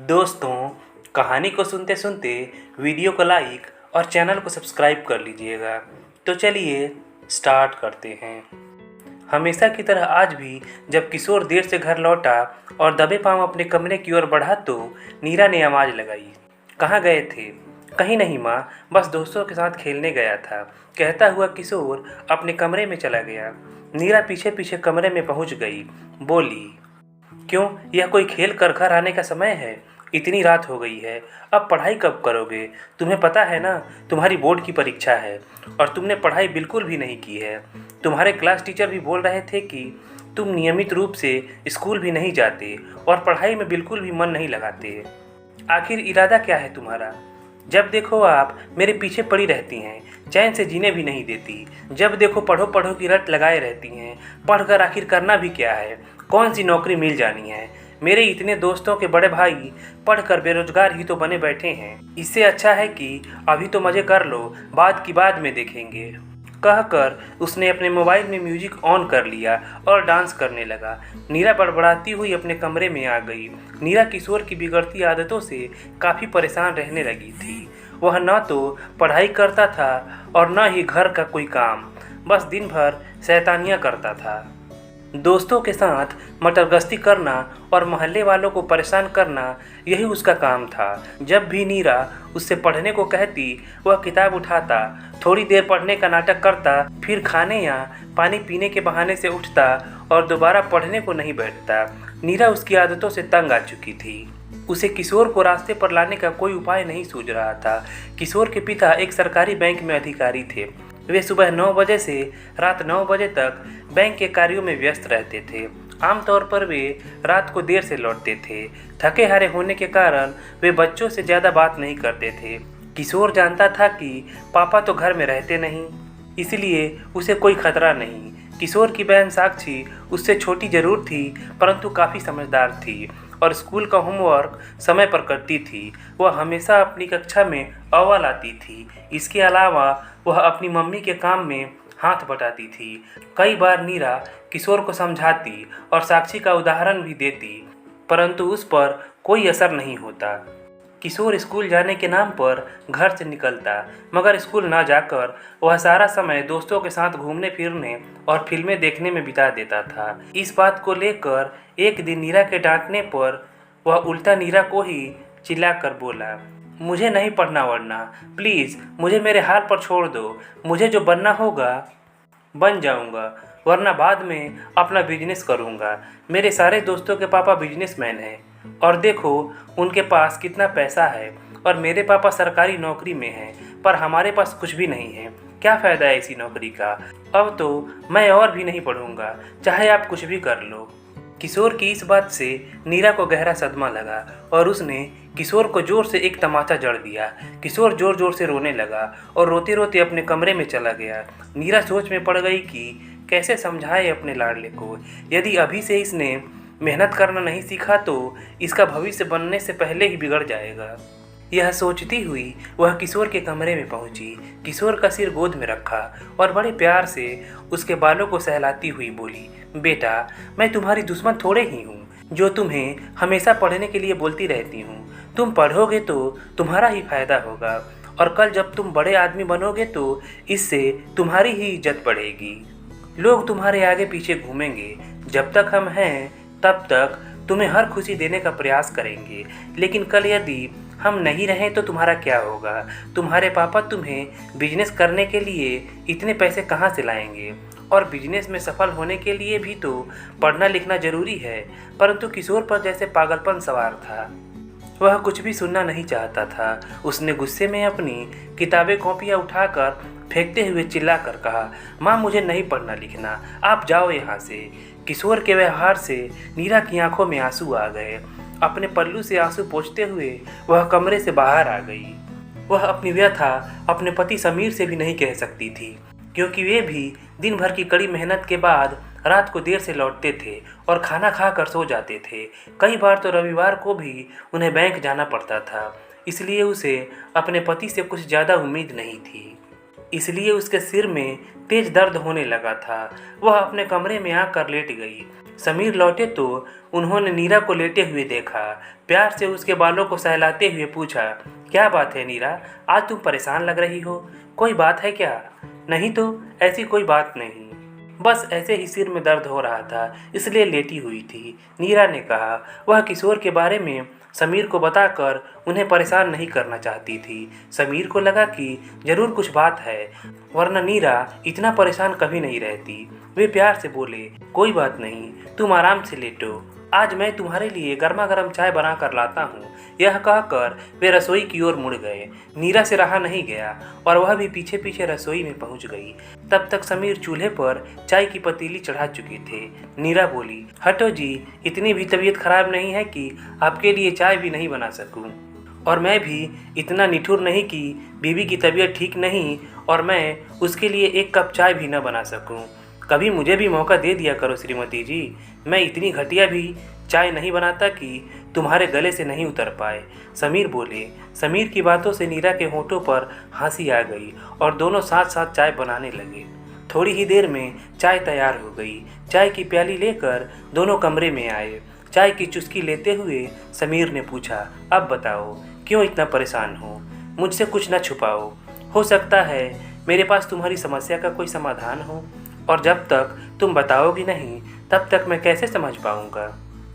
दोस्तों, कहानी को सुनते सुनते वीडियो को लाइक और चैनल को सब्सक्राइब कर लीजिएगा। तो चलिए स्टार्ट करते हैं। हमेशा की तरह आज भी जब किशोर देर से घर लौटा और दबे पांव अपने कमरे की ओर बढ़ा तो नीरा ने आवाज़ लगाई। कहाँ गए थे? कहीं नहीं माँ, बस दोस्तों के साथ खेलने गया था, कहता हुआ किशोर अपने कमरे में चला गया। नीरा पीछे पीछे कमरे में पहुँच गई। बोली, क्यों, यह कोई खेल कर घर आने का समय है? इतनी रात हो गई है, अब पढ़ाई कब करोगे? तुम्हें पता है ना, तुम्हारी बोर्ड की परीक्षा है और तुमने पढ़ाई बिल्कुल भी नहीं की है। तुम्हारे क्लास टीचर भी बोल रहे थे कि तुम नियमित रूप से स्कूल भी नहीं जाते और पढ़ाई में बिल्कुल भी मन नहीं लगाते। आखिर इरादा क्या है तुम्हारा? जब देखो आप मेरे पीछे पड़ी रहती हैं, चैन से जीने भी नहीं देती। जब देखो पढ़ो पढ़ो की रट लगाए रहती हैं। पढ़कर आखिर करना भी क्या है? कौन सी नौकरी मिल जानी है? मेरे इतने दोस्तों के बड़े भाई पढ़कर बेरोजगार ही तो बने बैठे हैं। इससे अच्छा है कि अभी तो मज़े कर लो, बाद की बाद में देखेंगे। कहकर उसने अपने मोबाइल में म्यूजिक ऑन कर लिया और डांस करने लगा। नीरा बड़बड़ाती हुई अपने कमरे में आ गई। नीरा किशोर की बिगड़ती आदतों से काफ़ी परेशान रहने लगी थी। वह न तो पढ़ाई करता था और न ही घर का कोई काम, बस दिन भर शैतानियाँ करता था। दोस्तों के साथ मटरगश्ती करना और मोहल्ले वालों को परेशान करना, यही उसका काम था। जब भी नीरा उससे पढ़ने को कहती, वह किताब उठाता, थोड़ी देर पढ़ने का नाटक करता, फिर खाने या पानी पीने के बहाने से उठता और दोबारा पढ़ने को नहीं बैठता। नीरा उसकी आदतों से तंग आ चुकी थी। उसे किशोर को रास्ते पर लाने का कोई उपाय नहीं सूझ रहा था। किशोर के पिता एक सरकारी बैंक में अधिकारी थे। वे सुबह 9 बजे से रात 9 बजे तक बैंक के कार्यों में व्यस्त रहते थे। आमतौर पर वे रात को देर से लौटते थे। थके हारे होने के कारण वे बच्चों से ज़्यादा बात नहीं करते थे। किशोर जानता था कि पापा तो घर में रहते नहीं, इसलिए उसे कोई खतरा नहीं। किशोर की बहन साक्षी उससे छोटी जरूर थी, परंतु काफ़ी समझदार थी और स्कूल का होमवर्क समय पर करती थी। वह हमेशा अपनी कक्षा में अव्वल आती थी। इसके अलावा वह अपनी मम्मी के काम में हाथ बटाती थी। कई बार नीरा किशोर को समझाती और साक्षी का उदाहरण भी देती, परंतु उस पर कोई असर नहीं होता। किशोर स्कूल जाने के नाम पर घर से निकलता, मगर स्कूल ना जाकर वह सारा समय दोस्तों के साथ घूमने फिरने और फिल्में देखने में बिता देता था। इस बात को लेकर एक दिन नीरा के डांटने पर वह उल्टा नीरा को ही चिल्लाकर बोला, मुझे नहीं पढ़ना वरना, प्लीज़ मुझे मेरे हाल पर छोड़ दो। मुझे जो बनना होगा बन जाऊंगा, वरना बाद में अपना बिजनेस करूंगा। मेरे सारे दोस्तों के पापा बिजनेसमैन हैं और देखो उनके पास कितना पैसा है, और मेरे पापा सरकारी नौकरी में हैं, पर हमारे पास कुछ भी नहीं है। क्या फ़ायदा है ऐसी नौकरी का? अब तो मैं और भी नहीं पढ़ूंगा, चाहे आप कुछ भी कर लो। किशोर की इस बात से नीरा को गहरा सदमा लगा और उसने किशोर को जोर से एक तमाचा जड़ दिया। किशोर जोर जोर से रोने लगा और रोते रोते अपने कमरे में चला गया। नीरा सोच में पड़ गई कि कैसे समझाए अपने लाडले को। यदि अभी से इसने मेहनत करना नहीं सीखा तो इसका भविष्य बनने से पहले ही बिगड़ जाएगा। यह सोचती हुई वह किशोर के कमरे में पहुंची। किशोर का सिर गोद में रखा और बड़े प्यार से उसके बालों को सहलाती हुई बोली, बेटा, मैं तुम्हारी दुश्मन थोड़े ही हूँ जो तुम्हें हमेशा पढ़ने के लिए बोलती रहती हूँ। तुम पढ़ोगे तो तुम्हारा ही फायदा होगा और कल जब तुम बड़े आदमी बनोगे तो इससे तुम्हारी ही इज्जत बढ़ेगी। लोग तुम्हारे आगे पीछे घूमेंगे। जब तक हम हैं तब तक तुम्हें हर खुशी देने का प्रयास करेंगे, लेकिन कल यदि हम नहीं रहें तो तुम्हारा क्या होगा? तुम्हारे पापा तुम्हें बिजनेस करने के लिए इतने पैसे कहाँ से लाएंगे? और बिजनेस में सफल होने के लिए भी तो पढ़ना लिखना जरूरी है। परंतु किशोर पर जैसे पागलपन सवार था। वह कुछ भी सुनना नहीं चाहता था। उसने गुस्से में अपनी किताबें कॉपियाँ उठाकर फेंकते हुए चिल्लाकर कहा, माँ, मुझे नहीं पढ़ना लिखना, आप जाओ यहाँ से। किशोर के व्यवहार से नीरा की आंखों में आंसू आ गए। अपने पल्लू से आंसू पोंछते हुए वह कमरे से बाहर आ गई। वह अपनी व्यथा अपने पति समीर से भी नहीं कह सकती थी, क्योंकि वे भी दिन भर की कड़ी मेहनत के बाद रात को देर से लौटते थे और खाना खाकर सो जाते थे। कई बार तो रविवार को भी उन्हें बैंक जाना पड़ता था, इसलिए उसे अपने पति से कुछ ज़्यादा उम्मीद नहीं थी। इसलिए उसके सिर में तेज दर्द होने लगा था। वह अपने कमरे में आकर लेट गई। समीर लौटे तो उन्होंने नीरा को लेटे हुए देखा। प्यार से उसके बालों को सहलाते हुए पूछा, क्या बात है नीरा, आज तुम परेशान लग रही हो, कोई बात है क्या? नहीं तो ऐसी कोई बात नहीं, बस ऐसे ही सिर में दर्द हो रहा था, इसलिए लेटी हुई थी, नीरा ने कहा। वह किशोर के बारे में समीर को बताकर उन्हें परेशान नहीं करना चाहती थी। समीर को लगा कि जरूर कुछ बात है, वरना नीरा इतना परेशान कभी नहीं रहती। वे प्यार से बोले, कोई बात नहीं, तुम आराम से लेटो, आज मैं तुम्हारे लिए गर्मा गर्म चाय बना कर लाता हूँ। यह कहकर वे रसोई की ओर मुड़ गए। नीरा से रहा नहीं गया और वह भी पीछे पीछे रसोई में पहुँच गई। तब तक समीर चूल्हे पर चाय की पतीली चढ़ा चुके थे। नीरा बोली, हटो जी, इतनी भी तबीयत खराब नहीं है कि आपके लिए चाय भी नहीं बना सकूं, और मैं भी इतना निठुर नहीं कि बीवी की तबीयत ठीक नहीं और मैं उसके लिए एक कप चाय भी न बना सकूं। कभी मुझे भी मौका दे दिया करो श्रीमती जी, मैं इतनी घटिया भी चाय नहीं बनाता कि तुम्हारे गले से नहीं उतर पाए। समीर बोले। समीर की बातों से नीरा के होठों पर हंसी आ गई और दोनों साथ साथ चाय बनाने लगे। थोड़ी ही देर में चाय तैयार हो गई। चाय की प्याली लेकर दोनों कमरे में आए। चाय की चुस्की लेते हुए समीर ने पूछा, अब बताओ, क्यों इतना परेशान हो? मुझसे कुछ न छुपाओ, हो सकता है मेरे पास तुम्हारी समस्या का कोई समाधान हो, और जब तक तुम बताओगी नहीं तब तक मैं कैसे समझ पाऊंगा?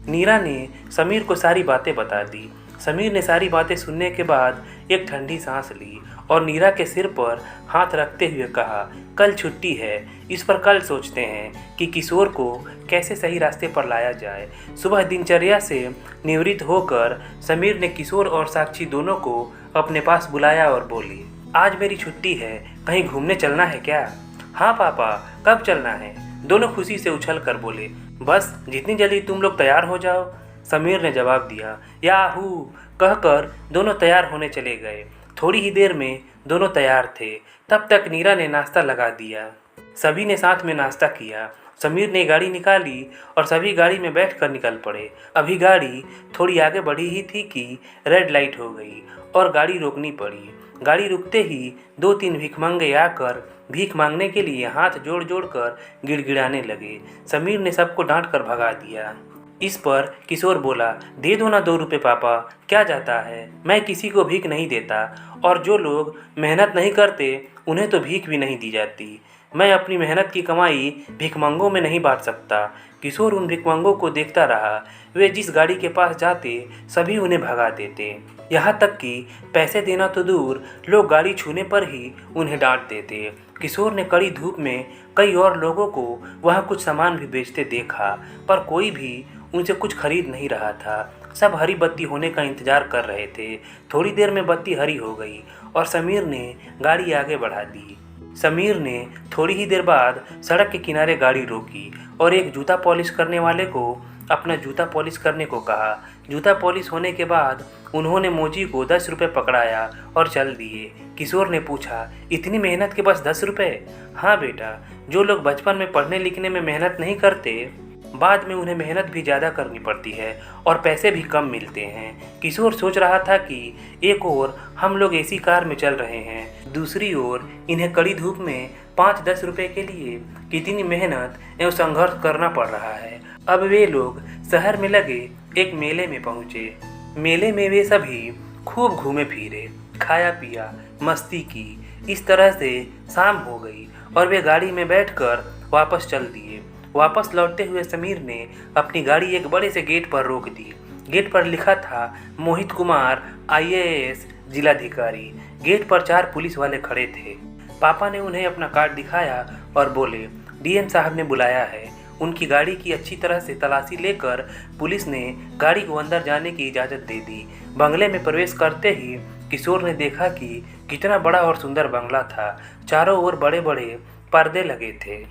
नीरा ने समीर को सारी बातें बता दी। समीर ने सारी बातें सुनने के बाद एक ठंडी सांस ली और नीरा के सिर पर हाथ रखते हुए कहा, कल छुट्टी है, इस पर कल सोचते हैं कि किशोर को कैसे सही रास्ते पर लाया जाए। सुबह दिनचर्या से निवृत्त होकर समीर ने किशोर और साक्षी दोनों को अपने पास बुलाया और बोली, आज मेरी छुट्टी है, कहीं घूमने चलना है क्या? हाँ पापा, कब चलना है? दोनों खुशी से उछल कर बोले, बस जितनी जल्दी तुम लोग तैयार हो जाओ। समीर ने जवाब दिया। याहू कहकर दोनों तैयार होने चले गए। थोड़ी ही देर में दोनों तैयार थे। तब तक नीरा ने नाश्ता लगा दिया। सभी ने साथ में नाश्ता किया। समीर ने गाड़ी निकाली और सभी गाड़ी में बैठकर निकल पड़े। अभी गाड़ी थोड़ी आगे बढ़ी ही थी कि रेड लाइट हो गई और गाड़ी रोकनी पड़ी। गाड़ी रुकते ही 2-3 भिखमंगे आकर भीख मांगने के लिए हाथ जोड़ जोड़ कर गिड़गिड़ाने लगे। समीर ने सबको डांट कर भगा दिया। इस पर किशोर बोला, दे दो ना 2 रुपये पापा, क्या जाता है, मैं किसी को भीख नहीं देता, और जो लोग मेहनत नहीं करते उन्हें तो भीख भी नहीं दी जाती। मैं अपनी मेहनत की कमाई भिखमंगों में नहीं बांट सकता। किशोर उन भिखमंगों को देखता रहा। वे जिस गाड़ी के पास जाते सभी उन्हें भगा देते। यहाँ तक कि पैसे देना तो दूर, लोग गाड़ी छूने पर ही उन्हें डांट देते। किशोर ने कड़ी धूप में कई और लोगों को वहाँ कुछ सामान भी बेचते देखा, पर कोई भी उनसे कुछ खरीद नहीं रहा था। सब हरी बत्ती होने का इंतजार कर रहे थे। थोड़ी देर में बत्ती हरी हो गई और समीर ने गाड़ी आगे बढ़ा दी। समीर ने थोड़ी ही देर बाद सड़क के किनारे गाड़ी रोकी और एक जूता पॉलिश करने वाले को अपना जूता पॉलिश करने को कहा। जूता पॉलिश होने के बाद उन्होंने मोची को 10 रुपये पकड़ाया और चल दिए। किशोर ने पूछा, इतनी मेहनत के बस 10 रुपये? हाँ बेटा, जो लोग बचपन में पढ़ने लिखने में मेहनत नहीं करते, बाद में उन्हें मेहनत भी ज़्यादा करनी पड़ती है और पैसे भी कम मिलते हैं। किशोर सोच रहा था कि एक ओर हम लोग एसी कार में चल रहे हैं, दूसरी ओर इन्हें कड़ी धूप में 5-10 रुपये के लिए कितनी मेहनत एवं संघर्ष करना पड़ रहा है। अब वे लोग शहर में लगे एक मेले में पहुँचे। मेले में वे सभी खूब घूमे फिरे, खाया पिया, मस्ती की। इस तरह से शाम हो गई और वे गाड़ी में बैठकर वापस चल दिए। वापस लौटते हुए समीर ने अपनी गाड़ी एक बड़े से गेट पर रोक दी। गेट पर लिखा था, मोहित कुमार IAS जिलाधिकारी। गेट पर 4 पुलिस वाले खड़े थे। पापा ने उन्हें अपना कार्ड दिखाया और बोले, DM साहब ने बुलाया है। उनकी गाड़ी की अच्छी तरह से तलाशी लेकर पुलिस ने गाड़ी को अंदर जाने की इजाज़त दे दी। बंगले में प्रवेश करते ही किशोर ने देखा कि कितना बड़ा और सुंदर बंगला था। चारों ओर बड़े बड़े पर्दे लगे थे,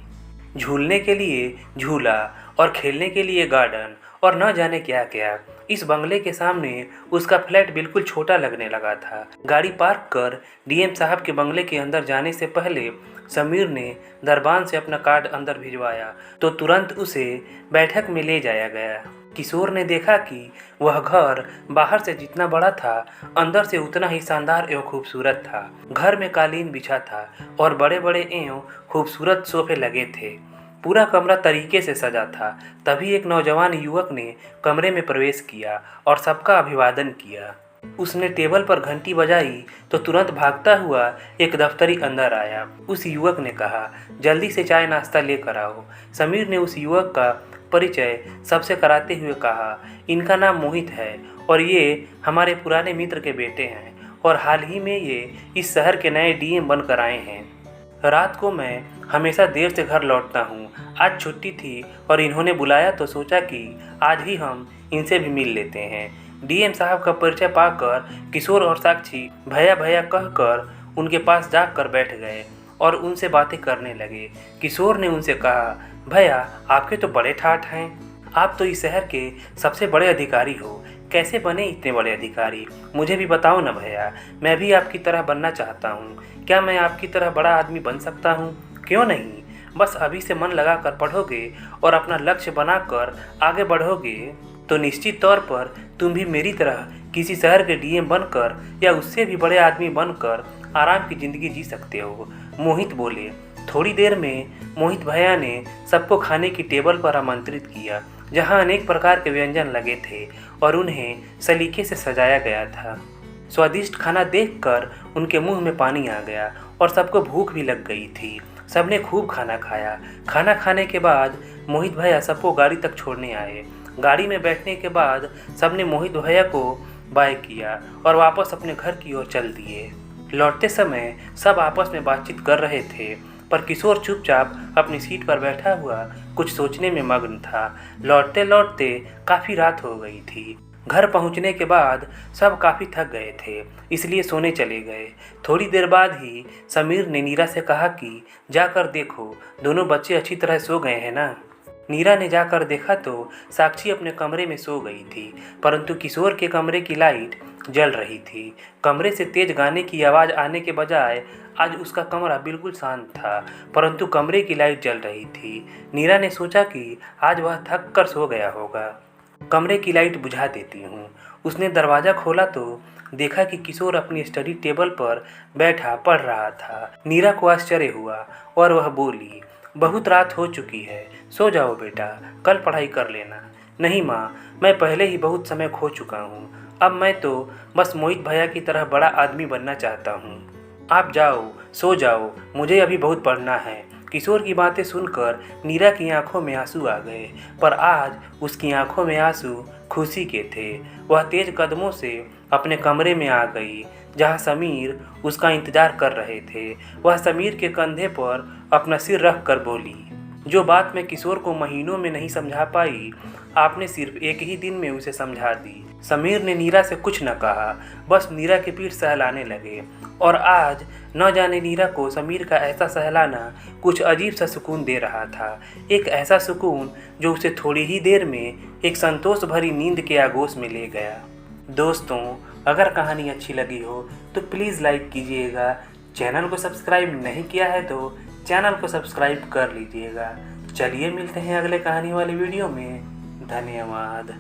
झूलने के लिए झूला और खेलने के लिए गार्डन और न जाने क्या क्या। इस बंगले के सामने उसका फ्लैट बिल्कुल छोटा लगने लगा था। गाड़ी पार्क कर DM साहब के बंगले के अंदर जाने से पहले समीर ने दरबान से अपना कार्ड अंदर भिजवाया तो तुरंत उसे बैठक में ले जाया गया। किशोर ने देखा कि वह घर बाहर से जितना बड़ा था, अंदर से उतना ही शानदार एवं खूबसूरत था। घर में कालीन बिछा था और बड़े बड़े एवं खूबसूरत सोफे लगे थे। पूरा कमरा तरीके से सजा था। तभी एक नौजवान युवक ने कमरे में प्रवेश किया और सबका अभिवादन किया। उसने टेबल पर घंटी बजाई तो तुरंत भागता हुआ एक दफ्तरी अंदर आया। उस युवक ने कहा, जल्दी से चाय नाश्ता लेकर आओ। समीर ने उस युवक का परिचय सबसे कराते हुए कहा, इनका नाम मोहित है और ये हमारे पुराने मित्र के बेटे हैं और हाल ही में ये इस शहर के नए डीएम बनकर आए हैं। रात को मैं हमेशा देर से घर लौटता हूँ। आज छुट्टी थी और इन्होंने बुलाया तो सोचा कि आज ही हम इनसे भी मिल लेते हैं। डीएम साहब का परिचय पाकर किशोर और साक्षी भैया भैया कहकर उनके पास जाकर बैठ गए और उनसे बातें करने लगे। किशोर ने उनसे कहा, भैया आपके तो बड़े ठाठ हैं, आप तो इस शहर के सबसे बड़े अधिकारी हो। कैसे बने इतने बड़े अधिकारी, मुझे भी बताओ ना भैया, मैं भी आपकी तरह बनना चाहता हूँ। क्या मैं आपकी तरह बड़ा आदमी बन सकता हूँ? क्यों नहीं, बस अभी से मन लगाकर पढ़ोगे और अपना लक्ष्य बनाकर आगे बढ़ोगे तो निश्चित तौर पर तुम भी मेरी तरह किसी शहर के डीएम बनकर या उससे भी बड़े आदमी बनकर आराम की ज़िंदगी जी सकते हो। मोहित बोले। थोड़ी देर में मोहित भैया ने सबको खाने की टेबल पर आमंत्रित किया, जहां अनेक प्रकार के व्यंजन लगे थे और उन्हें सलीके से सजाया गया था। स्वादिष्ट खाना देखकर उनके मुंह में पानी आ गया और सबको भूख भी लग गई थी। सबने खूब खाना खाया। खाना खाने के बाद मोहित भैया सबको गाड़ी तक छोड़ने आए। गाड़ी में बैठने के बाद सबने मोहित भैया को बाय किया और वापस अपने घर की ओर चल दिए। लौटते समय सब आपस में बातचीत कर रहे थे, पर किशोर चुपचाप अपनी सीट पर बैठा हुआ कुछ सोचने में मग्न था। लौटते लौटते काफ़ी रात हो गई थी। घर पहुंचने के बाद सब काफ़ी थक गए थे, इसलिए सोने चले गए। थोड़ी देर बाद ही समीर ने नीरा से कहा कि जाकर देखो दोनों बच्चे अच्छी तरह सो गए हैं ना। नीरा ने जाकर देखा तो साक्षी अपने कमरे में सो गई थी, परंतु किशोर के कमरे की लाइट जल रही थी। कमरे से तेज गाने की आवाज़ आने के बजाय आज उसका कमरा बिल्कुल शांत था, परंतु कमरे की लाइट जल रही थी। नीरा ने सोचा कि आज वह थक कर सो गया होगा, कमरे की लाइट बुझा देती हूँ। उसने दरवाज़ा खोला तो देखा कि किशोर अपनी स्टडी टेबल पर बैठा पढ़ रहा था। नीरा को आश्चर्य हुआ और वह बोली, बहुत रात हो चुकी है, सो जाओ बेटा, कल पढ़ाई कर लेना। नहीं माँ, मैं पहले ही बहुत समय खो चुका हूँ, अब मैं तो बस मोहित भैया की तरह बड़ा आदमी बनना चाहता हूँ। आप जाओ, सो जाओ, मुझे अभी बहुत पढ़ना है। किशोर की बातें सुनकर नीरा की आंखों में आंसू आ गए, पर आज उसकी आंखों में आंसू खुशी के थे। वह तेज कदमों से अपने कमरे में आ गई, जहां समीर उसका इंतजार कर रहे थे। वह समीर के कंधे पर अपना सिर रख कर बोली, जो बात मैं किशोर को महीनों में नहीं समझा पाई, आपने सिर्फ एक ही दिन में उसे समझा दी। समीर ने नीरा से कुछ न कहा, बस नीरा की पीठ सहलाने लगे और आज न जाने नीरा को समीर का ऐसा सहलाना कुछ अजीब सा सुकून दे रहा था। एक ऐसा सुकून जो उसे थोड़ी ही देर में एक संतोष भरी नींद के आगोश में ले गया। दोस्तों, अगर कहानी अच्छी लगी हो तो प्लीज़ लाइक कीजिएगा। चैनल को सब्सक्राइब नहीं किया है तो चैनल को सब्सक्राइब कर लीजिएगा। चलिए मिलते हैं अगले कहानी वाली वीडियो में। धन्यवाद।